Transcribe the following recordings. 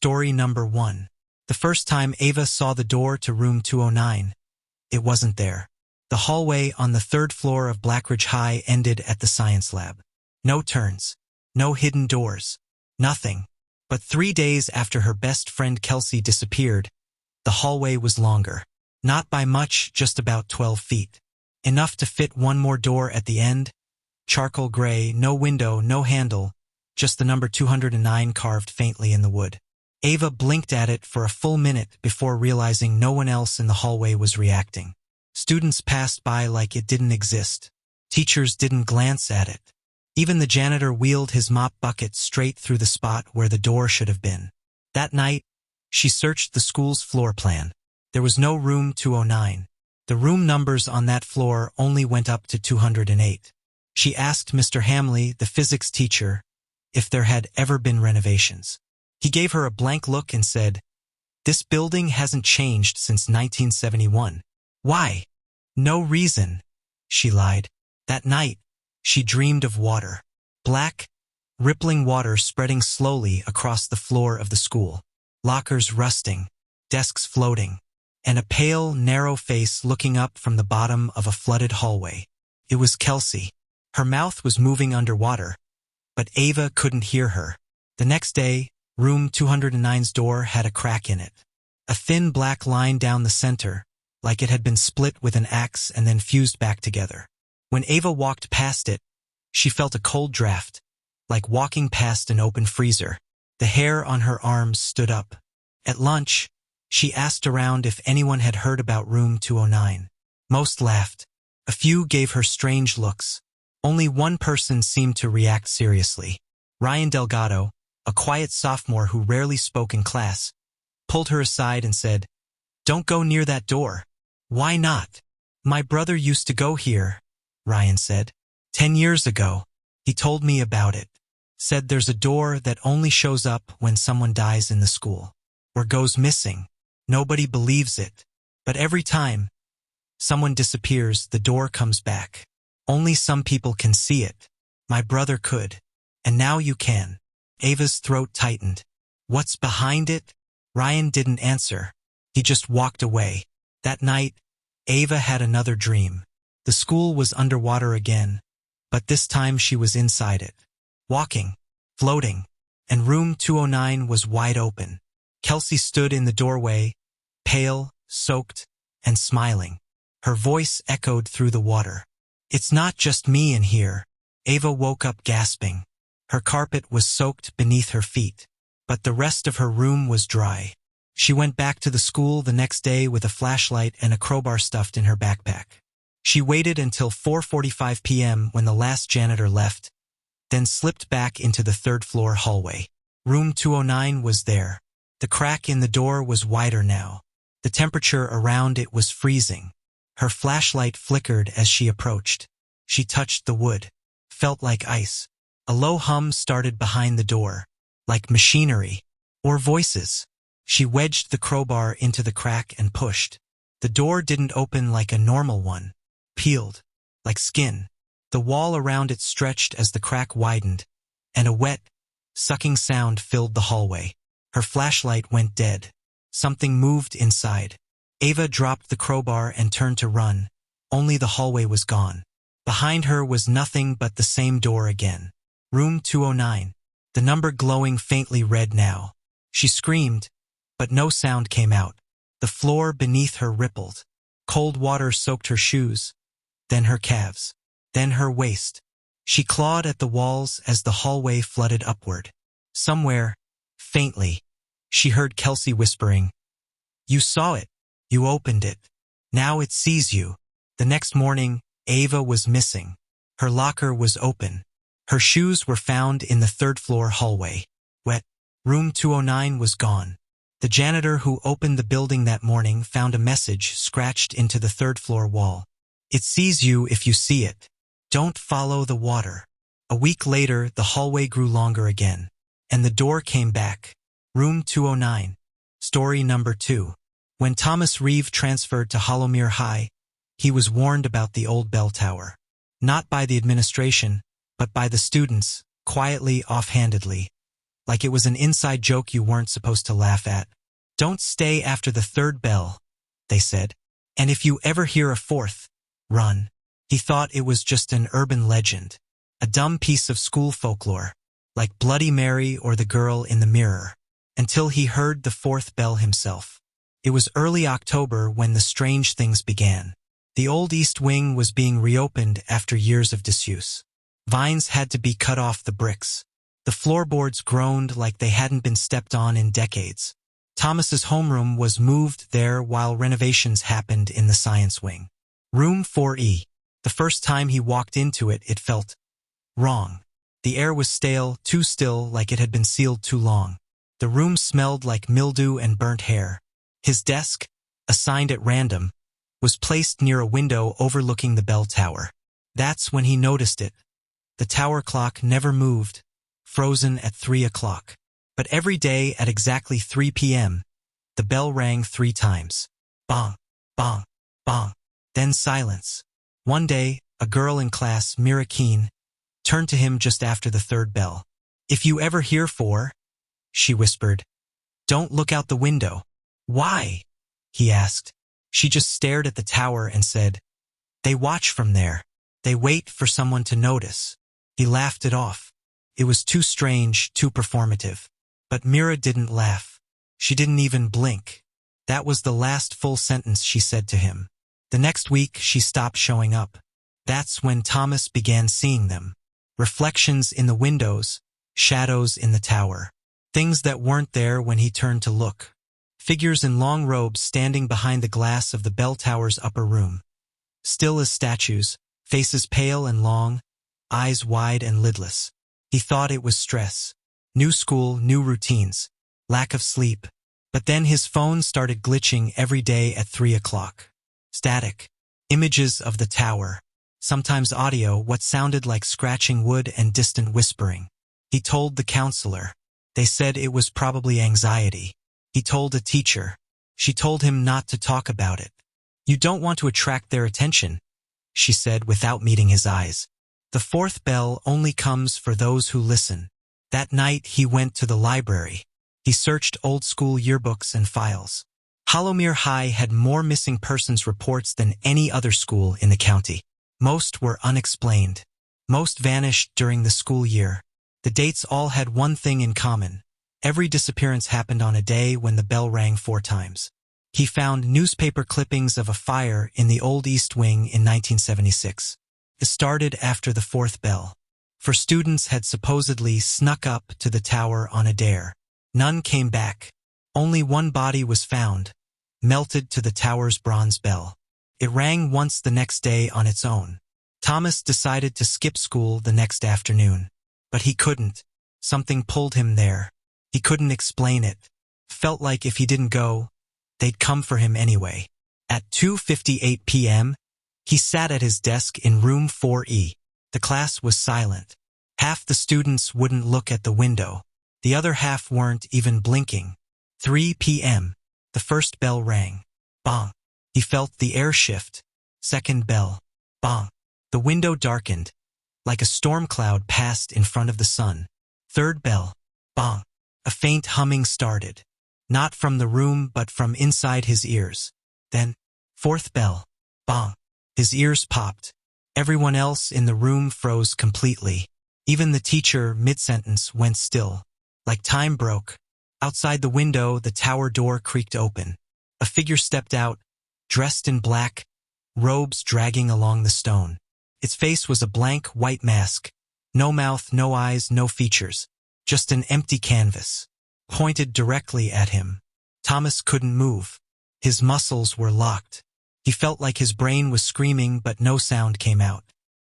Story number 1. The first time Ava saw the door to room 209, it wasn't there. The hallway on the third floor of Blackridge High ended at the science lab. No turns, no hidden doors, nothing. But 3 days after her best friend Kelsey disappeared, the hallway was longer. Not by much, just about 12 feet. Enough to fit one more door at the end. Charcoal gray, no window, no handle, just the number 209 carved faintly in the wood. Ava blinked at it for a full minute before realizing no one else in the hallway was reacting. Students passed by like it didn't exist. Teachers didn't glance at it. Even the janitor wheeled his mop bucket straight through the spot where the door should have been. That night, she searched the school's floor plan. There was no room 209. The room numbers on that floor only went up to 208. She asked Mr. Hamley, the physics teacher, if there had ever been renovations. He gave her a blank look and said, "This building hasn't changed since 1971. Why?" "No reason," she lied. That night, she dreamed of water. Black, rippling water spreading slowly across the floor of the school. Lockers rusting, desks floating, and a pale, narrow face looking up from the bottom of a flooded hallway. It was Kelsey. Her mouth was moving underwater, but Ava couldn't hear her. The next day, room 209's door had a crack in it. A thin black line down the center, like it had been split with an axe and then fused back together. When Ava walked past it, she felt a cold draft, like walking past an open freezer. The hair on her arms stood up. At lunch, she asked around if anyone had heard about room 209. Most laughed. A few gave her strange looks. Only one person seemed to react seriously. Ryan Delgado, a quiet sophomore who rarely spoke in class, pulled her aside and said, "Don't go near that door." "Why not?" "My brother used to go here," Ryan said. 10 years ago. He told me about it. Said there's a door that only shows up when someone dies in the school. Or goes missing. Nobody believes it. But every time someone disappears, the door comes back. Only some people can see it. My brother could. And now you can. Ava's throat tightened. "What's behind it?" Ryan didn't answer. He just walked away. That night, Ava had another dream. The school was underwater again, but this time she was inside it. Walking, floating, and room 209 was wide open. Kelsey stood in the doorway, pale, soaked, and smiling. Her voice echoed through the water. "It's not just me in here." Ava woke up gasping. Her carpet was soaked beneath her feet, but the rest of her room was dry. She went back to the school the next day with a flashlight and a crowbar stuffed in her backpack. She waited until 4:45 p.m. when the last janitor left, then slipped back into the third-floor hallway. Room 209 was there. The crack in the door was wider now. The temperature around it was freezing. Her flashlight flickered as she approached. She touched the wood. Felt like ice. A low hum started behind the door, like machinery or voices. She wedged the crowbar into the crack and pushed. The door didn't open like a normal one. Peeled, like skin. The wall around it stretched as the crack widened, and a wet, sucking sound filled the hallway. Her flashlight went dead. Something moved inside. Ava dropped the crowbar and turned to run. Only the hallway was gone. Behind her was nothing but the same door again. Room 209. The number glowing faintly red now. She screamed, but no sound came out. The floor beneath her rippled. Cold water soaked her shoes, then her calves, then her waist. She clawed at the walls as the hallway flooded upward. Somewhere, faintly, she heard Kelsey whispering, "You saw it. You opened it. Now it sees you." The next morning, Ava was missing. Her locker was open. Her shoes were found in the third-floor hallway. Wet. Room 209 was gone. The janitor who opened the building that morning found a message scratched into the third-floor wall. "It sees you if you see it. Don't follow the water." A week later, the hallway grew longer again, and the door came back. Room 209. Story number 2. When Thomas Reeve transferred to Hollowmere High, he was warned about the old bell tower. Not by the administration, but by the students, quietly, offhandedly, like it was an inside joke you weren't supposed to laugh at. Don't stay after the third bell, they said. And if you ever hear a fourth, run. He thought it was just an urban legend, a dumb piece of school folklore, like Bloody Mary or the girl in the mirror, until he heard the fourth bell himself. It was early October when the strange things began. The old East Wing was being reopened after years of disuse. Vines had to be cut off the bricks. The floorboards groaned like they hadn't been stepped on in decades. Thomas's homeroom was moved there while renovations happened in the science wing. Room 4E. The first time he walked into it, it felt wrong. The air was stale, too still, like it had been sealed too long. The room smelled like mildew and burnt hair. His desk, assigned at random, was placed near a window overlooking the bell tower. That's when he noticed it. The tower clock never moved, frozen at 3 o'clock. But every day at exactly 3 p.m., the bell rang 3 times. Bong, bong, bong. Then silence. One day, a girl in class, Mira Keene, turned to him just after the third bell. "If you ever hear 4, she whispered, "don't look out the window." "Why?" he asked. She just stared at the tower and said, "They watch from there. They wait for someone to notice." He laughed it off. It was too strange, too performative. But Mira didn't laugh. She didn't even blink. That was the last full sentence she said to him. The next week, she stopped showing up. That's when Thomas began seeing them. Reflections in the windows, shadows in the tower. Things that weren't there when he turned to look. Figures in long robes standing behind the glass of the bell tower's upper room. Still as statues, faces pale and long, eyes wide and lidless. He thought it was stress. New school, new routines, lack of sleep. But then his phone started glitching every day at 3 o'clock. Static. Images of the tower. Sometimes audio, what sounded like scratching wood and distant whispering. He told the counselor. They said it was probably anxiety. He told a teacher. She told him not to talk about it. "You don't want to attract their attention," she said without meeting his eyes. "The fourth bell only comes for those who listen." That night he went to the library. He searched old school yearbooks and files. Hollowmere High had more missing persons reports than any other school in the county. Most were unexplained. Most vanished during the school year. The dates all had one thing in common. Every disappearance happened on a day when the bell rang 4 times. He found newspaper clippings of a fire in the old East Wing in 1976. It started after the 4th bell. For students had supposedly snuck up to the tower on a dare. None came back. Only one body was found, melted to the tower's bronze bell. It rang once the next day on its own. Thomas decided to skip school the next afternoon. But he couldn't. Something pulled him there. He couldn't explain it. Felt like if he didn't go, they'd come for him anyway. At 2:58 p.m., he sat at his desk in room 4E. The class was silent. Half the students wouldn't look at the window. The other half weren't even blinking. 3 p.m. The first bell rang. Bong. He felt the air shift. Second bell. Bong. The window darkened, like a storm cloud passed in front of the sun. Third bell. Bong. A faint humming started. Not from the room but from inside his ears. Then, fourth bell. Bong. His ears popped. Everyone else in the room froze completely. Even the teacher, mid-sentence, went still. Like time broke. Outside the window, the tower door creaked open. A figure stepped out, dressed in black, robes dragging along the stone. Its face was a blank white mask. No mouth, no eyes, no features. Just an empty canvas. Pointed directly at him. Thomas couldn't move. His muscles were locked. He felt like his brain was screaming, but no sound came out.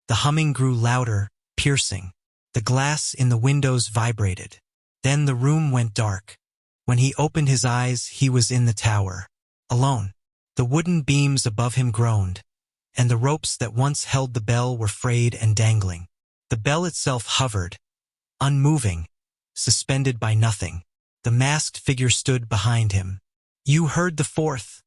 The humming grew louder, piercing. The glass in the windows vibrated. Then the room went dark. When he opened his eyes, he was in the tower. Alone. The wooden beams above him groaned, and the ropes that once held the bell were frayed and dangling. The bell itself hovered, unmoving, suspended by nothing. The masked figure stood behind him. "You heard the fourth,"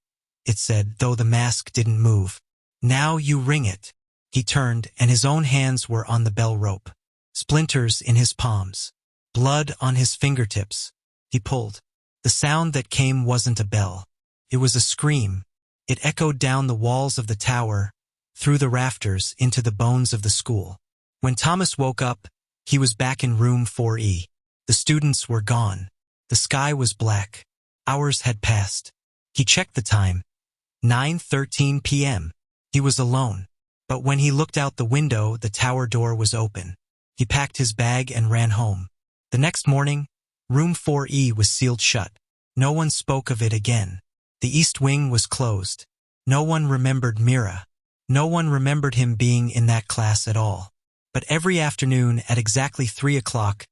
it said, though the mask didn't move. "Now you ring it." He turned, and his own hands were on the bell rope. Splinters in his palms. blood on his fingertips. He pulled. The sound that came wasn't a bell. It was a scream. It echoed down the walls of the tower, through the rafters, into the bones of the school. When Thomas woke up, he was back in room 4E. The students were gone. The sky was black. Hours had passed. He checked the time. 9:13 p.m. He was alone. But when he looked out the window, the tower door was open. He packed his bag and ran home. The next morning, room 4E was sealed shut. No one spoke of it again. The east wing was closed. No one remembered Mira. No one remembered him being in that class at all. But every afternoon at exactly 3 o'clock,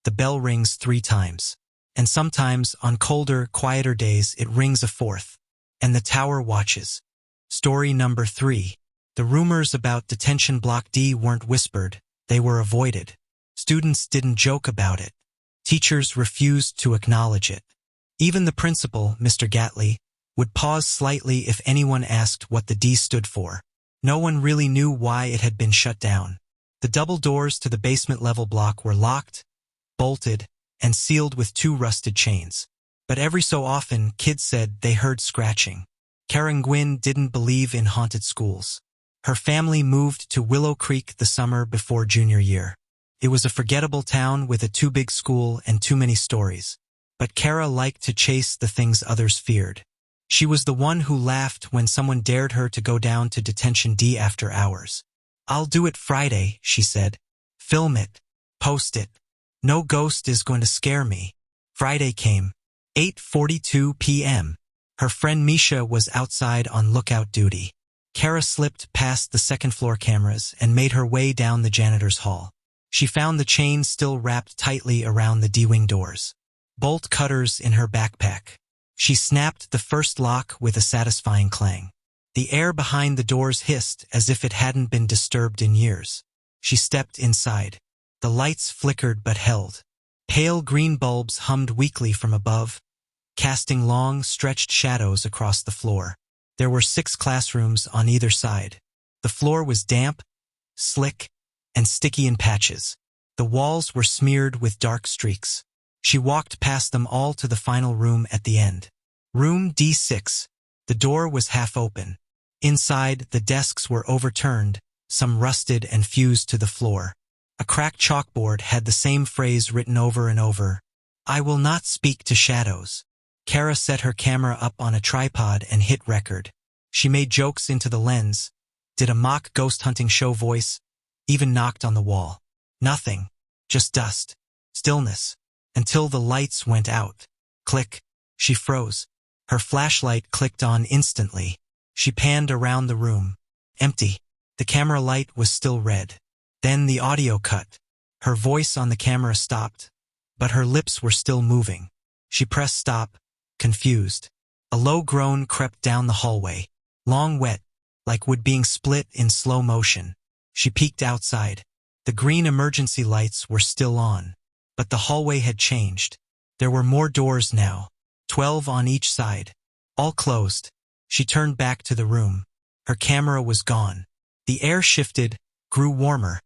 the bell rings 3 times. And sometimes, on colder, quieter days, it rings a 4th. And the tower watches. Story number 3. The rumors about detention block D weren't whispered, they were avoided. Students didn't joke about it. Teachers refused to acknowledge it. Even the principal, Mr. Gatley, would pause slightly if anyone asked what the D stood for. No one really knew why it had been shut down. The double doors to the basement-level block were locked, bolted, and sealed with 2 rusted chains. But every so often, kids said they heard scratching. Karen Gwynn didn't believe in haunted schools. Her family moved to Willow Creek the summer before junior year. It was a forgettable town with a too big school and too many stories. But Kara liked to chase the things others feared. She was the one who laughed when someone dared her to go down to Detention D after hours. "I'll do it Friday," she said. "Film it. Post it. No ghost is going to scare me." Friday came. 8:42 p.m. Her friend Misha was outside on lookout duty. Kara slipped past the second-floor cameras and made her way down the janitor's hall. She found the chain still wrapped tightly around the D-wing doors. Bolt cutters in her backpack. She snapped the first lock with a satisfying clang. The air behind the doors hissed as if it hadn't been disturbed in years. She stepped inside. The lights flickered but held. Pale green bulbs hummed weakly from above, casting long, stretched shadows across the floor. There were 6 classrooms on either side. The floor was damp, slick, and sticky in patches. The walls were smeared with dark streaks. She walked past them all to the final room at the end. Room D6. The door was half open. Inside, the desks were overturned, some rusted and fused to the floor. A cracked chalkboard had the same phrase written over and over, "I will not speak to shadows." Kara set her camera up on a tripod and hit record. She made jokes into the lens, did a mock ghost hunting show voice, even knocked on the wall. Nothing. Just dust. Stillness. Until the lights went out. Click. She froze. Her flashlight clicked on instantly. She panned around the room. Empty. The camera light was still red. Then the audio cut. Her voice on the camera stopped, but her lips were still moving. She pressed stop, confused. A low groan crept down the hallway. Long, wet, like wood being split in slow motion. She peeked outside. The green emergency lights were still on. But the hallway had changed. There were more doors now, 12 on each side, all closed. She turned back to the room. Her camera was gone. The air shifted, grew warmer,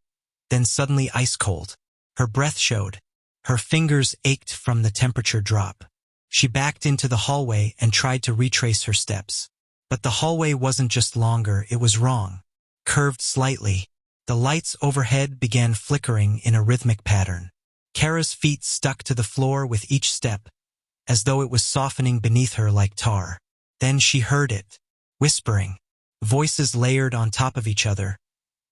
then suddenly ice cold. Her breath showed. Her fingers ached from the temperature drop. She backed into the hallway and tried to retrace her steps. But the hallway wasn't just longer, it was wrong. Curved slightly. The lights overhead began flickering in a rhythmic pattern. Kara's feet stuck to the floor with each step, as though it was softening beneath her like tar. Then she heard it, whispering. Voices layered on top of each other.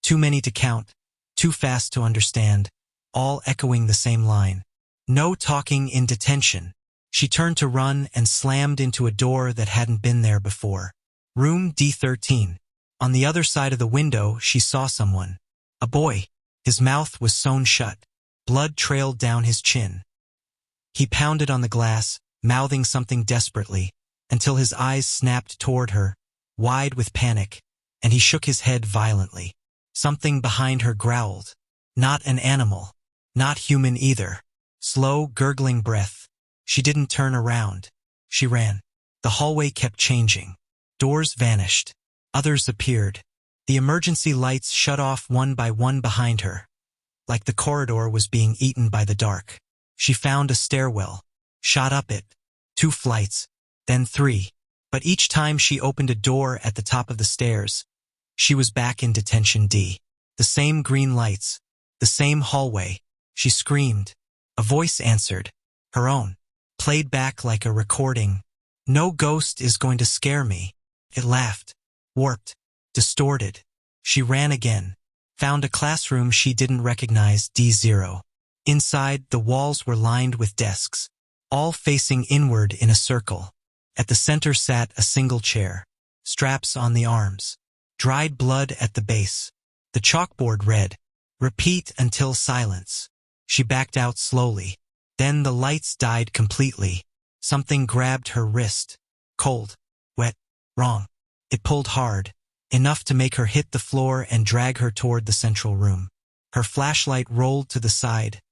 Too many to count, too fast to understand, all echoing the same line. No talking in detention. She turned to run and slammed into a door that hadn't been there before. Room D13. On the other side of the window, she saw someone. A boy. His mouth was sewn shut. Blood trailed down his chin. He pounded on the glass, mouthing something desperately, until his eyes snapped toward her, wide with panic, and he shook his head violently. Something behind her growled. Not an animal. Not human either. Slow, gurgling breath. She didn't turn around. She ran. The hallway kept changing. Doors vanished. Others appeared. The emergency lights shut off one by one behind her, like the corridor was being eaten by the dark. She found a stairwell, shot up it, 2 flights, then 3. But each time she opened a door at the top of the stairs, she was back in detention D. The same green lights, the same hallway. She screamed. A voice answered, her own, played back like a recording. No ghost is going to scare me. It laughed, warped, distorted. She ran again, found a classroom she didn't recognize, D0. Inside, the walls were lined with desks, all facing inward in a circle. At the center sat a single chair, straps on the arms, dried blood at the base. The chalkboard read, "Repeat until silence." She backed out slowly. Then the lights died completely. Something grabbed her wrist. Cold, wet, wrong. It pulled hard, enough to make her hit the floor and drag her toward the central room. Her flashlight rolled to the side,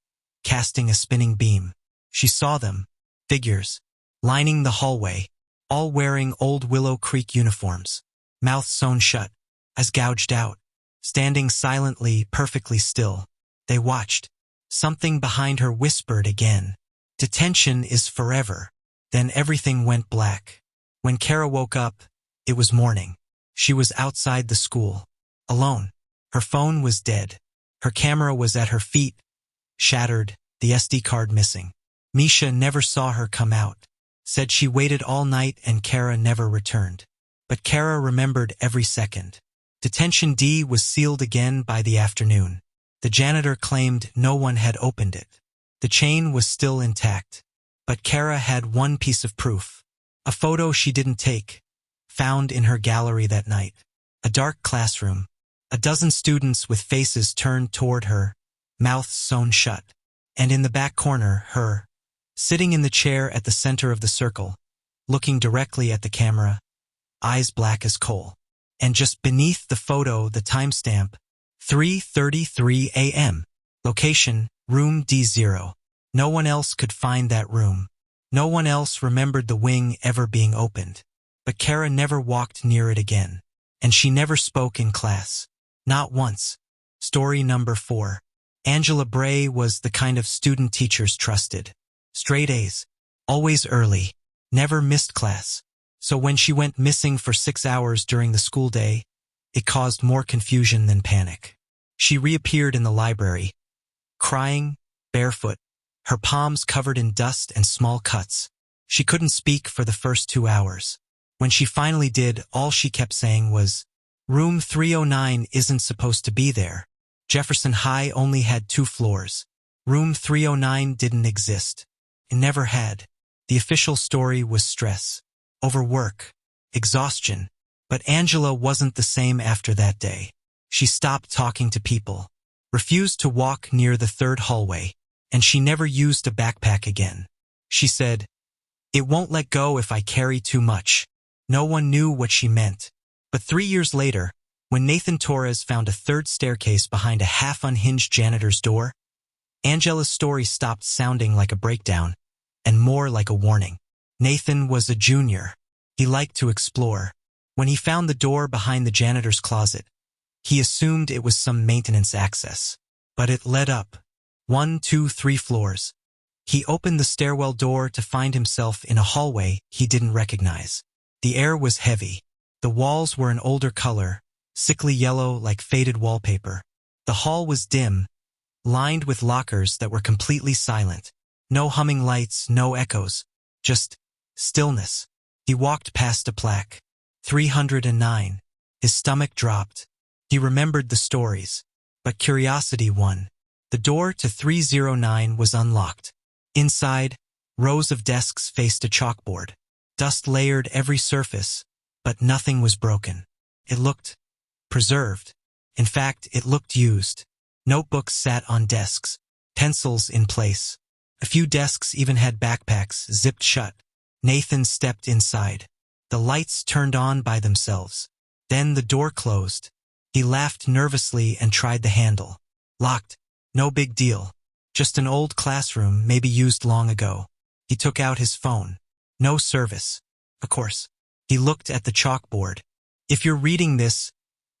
casting a spinning beam. She saw them, figures, lining the hallway, all wearing old Willow Creek uniforms, mouths sewn shut, eyes gouged out, standing silently, perfectly still. They watched. Something behind her whispered again, "Detention is forever." Then everything went black. When Kara woke up, it was morning. She was outside the school, alone. Her phone was dead. Her camera was at her feet, shattered, the SD card missing. Misha never saw her come out, said she waited all night and Kara never returned. But Kara remembered every second. Detention D was sealed again by the afternoon. The janitor claimed no one had opened it. The chain was still intact. But Kara had one piece of proof. A photo she didn't take, found in her gallery that night. A dark classroom. A dozen students with faces turned toward her, mouths sewn shut. And in the back corner, her, sitting in the chair at the center of the circle, looking directly at the camera, eyes black as coal. And just beneath the photo, the timestamp, 3:33 a.m. Location, room D0. No one else could find that room. No one else remembered the wing ever being opened. But Kara never walked near it again. And she never spoke in class. Not once. Story number 4. Angela Bray was the kind of student teachers trusted. Straight A's. Always early. Never missed class. So when she went missing for 6 hours during the school day, it caused more confusion than panic. She reappeared in the library, crying, barefoot, her palms covered in dust and small cuts. She couldn't speak for the first 2 hours. When she finally did, all she kept saying was, "Room 309 isn't supposed to be there. Jefferson High only had 2 floors. Room 309 didn't exist. It never had." The official story was stress, overwork, exhaustion. But Angela wasn't the same after that day. She stopped talking to people, refused to walk near the 3rd hallway, and she never used a backpack again. She said, "It won't let go if I carry too much." No one knew what she meant. But 3 years later, when Nathan Torres found a 3rd staircase behind a half-unhinged janitor's door, Angela's story stopped sounding like a breakdown, and more like a warning. Nathan was a junior. He liked to explore. When he found the door behind the janitor's closet, he assumed it was some maintenance access. But it led up. 1, 2, 3 floors. He opened the stairwell door to find himself in a hallway he didn't recognize. The air was heavy. The walls were an older color, sickly yellow like faded wallpaper. The hall was dim, lined with lockers that were completely silent. No humming lights, no echoes, just stillness. He walked past a plaque. 309. His stomach dropped. He remembered the stories, but curiosity won. The door to 309 was unlocked. Inside, rows of desks faced a chalkboard. Dust layered every surface, but nothing was broken. It looked preserved. In fact, it looked used. Notebooks sat on desks, pencils in place. A few desks even had backpacks zipped shut. Nathan stepped inside. The lights turned on by themselves. Then the door closed. He laughed nervously and tried the handle. Locked. No big deal. Just an old classroom, maybe used long ago. He took out his phone. No service. Of course. He looked at the chalkboard. "If you're reading this,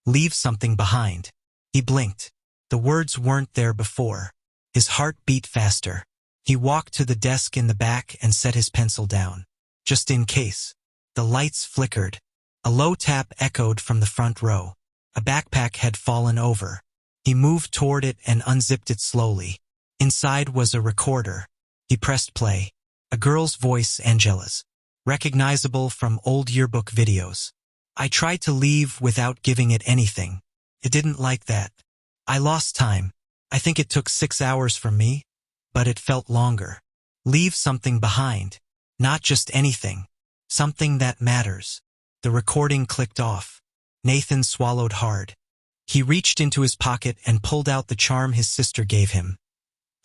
leave something behind." He blinked. The words weren't there before. His heart beat faster. He walked to the desk in the back and set his pencil down. Just in case. The lights flickered. A low tap echoed from the front row. A backpack had fallen over. He moved toward it and unzipped it slowly. Inside was a recorder. He pressed play. A girl's voice, Angela's. Recognizable from old yearbook videos. I tried to leave without giving it anything. It didn't like that. I lost time. I think it took 6 hours from me, but it felt longer. Leave something behind. Not just anything. Something that matters. The recording clicked off. Nathan swallowed hard. He reached into his pocket and pulled out the charm his sister gave him.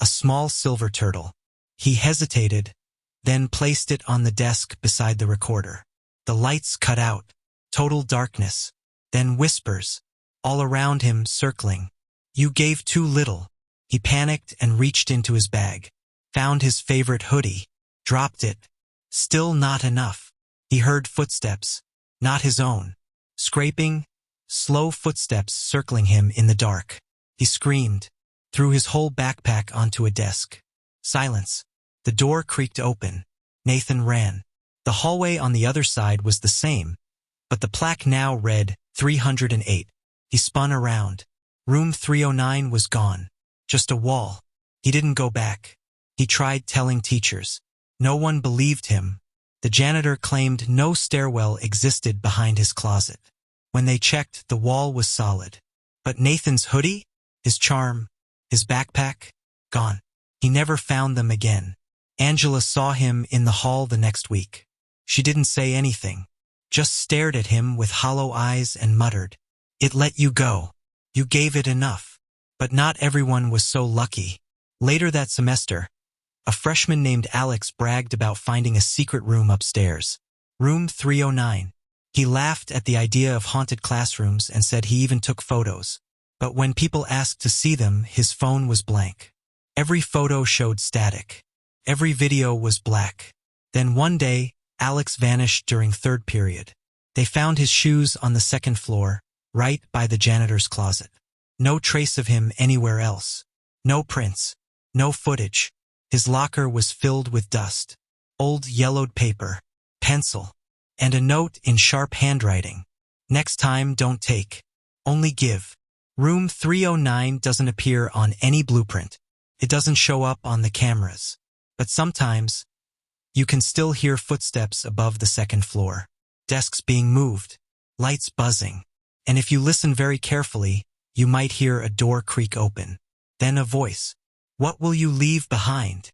A small silver turtle. He hesitated, then placed it on the desk beside the recorder. The lights cut out. Total darkness. Then whispers. All around him, circling. You gave too little. He panicked and reached into his bag. Found his favorite hoodie. Dropped it. Still not enough. He heard footsteps. Not his own. Scraping, slow footsteps circling him in the dark. He screamed. Threw his whole backpack onto a desk. Silence. The door creaked open. Nathan ran. The hallway on the other side was the same, but the plaque now read 308. He spun around. Room 309 was gone. Just a wall. He didn't go back. He tried telling teachers. No one believed him. The janitor claimed no stairwell existed behind his closet. When they checked, the wall was solid. But Nathan's hoodie? His charm? His backpack? Gone. He never found them again. Angela saw him in the hall the next week. She didn't say anything. Just stared at him with hollow eyes and muttered, "It let you go. You gave it enough." But not everyone was so lucky. Later that semester, a freshman named Alex bragged about finding a secret room upstairs. Room 309. He laughed at the idea of haunted classrooms and said he even took photos. But when people asked to see them, his phone was blank. Every photo showed static. Every video was black. Then one day, Alex vanished during third period. They found his shoes on the second floor, right by the janitor's closet. No trace of him anywhere else. No prints. No footage. His locker was filled with dust. Old yellowed paper. Pencil. And a note in sharp handwriting. Next time, don't take. Only give. Room 309 doesn't appear on any blueprint. It doesn't show up on the cameras. But sometimes, you can still hear footsteps above the second floor. Desks being moved. Lights buzzing. And if you listen very carefully, you might hear a door creak open. Then a voice. What will you leave behind?